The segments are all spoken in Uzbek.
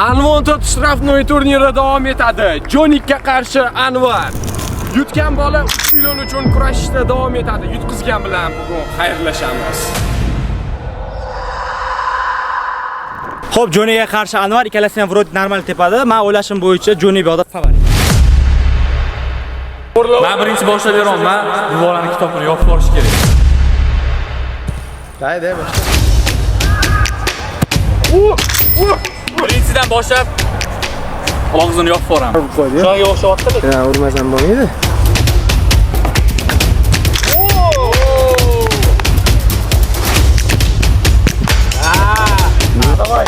Unwanted штрафной turniri davom etadi. Jonikka qarshi Anvar. Yutgan bola 3 million uchun kurashishda davom etadi. Yutqizgan bilan bugun xayrlashamiz. Xo'p, Joniga qarshi Anvar ikkalasini ham vro'd normal tepada. Men o'ylashim bo'yicha Joni bu yoqda favorit. Men birinchi boshlab beraman. Bu bolani kitobini yopib borish kerak. Haydi, boshla. Birinchidan boshlab og'zini yopib boraman. Sho'ga o'xshatdi. Ha, urmasam bo'lmaydi. Давай.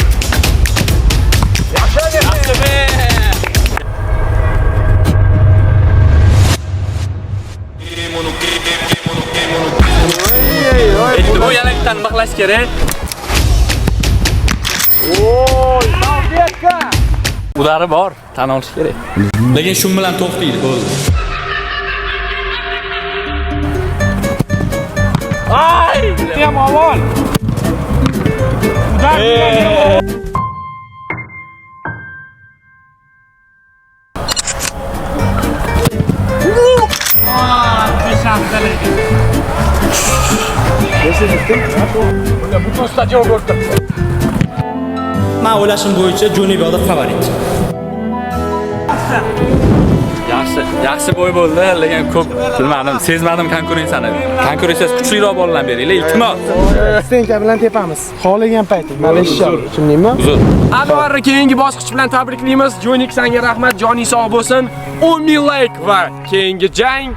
Endi bu yalakdan maqlash kerak. Oy, Davbekka. Udari bor, tan olish kerak. Lekin shu bilan to'xtaydi, bo'ldi. Ay, ham avval. Udar. Butun stadion ko'rdi. Men o'ylashim bo'yicha Joni bu yoqda favorit. Yaxshi bo'y bo'ldi, lekin ko'p bilmadim, sezmadim konkurensiyani. Konkurensiyasi kuchliroq bolalar beringlar, iltimos. Stenka bilan tepamiz. Xohlagan payting. Malishsha. Tushundingmi? Uzr. Anvarni keyingi bosqich bilan tabriklaymiz. Jonik, senga rahmat. Joni sog' bo'lsin. 10 000 like va keyingi jang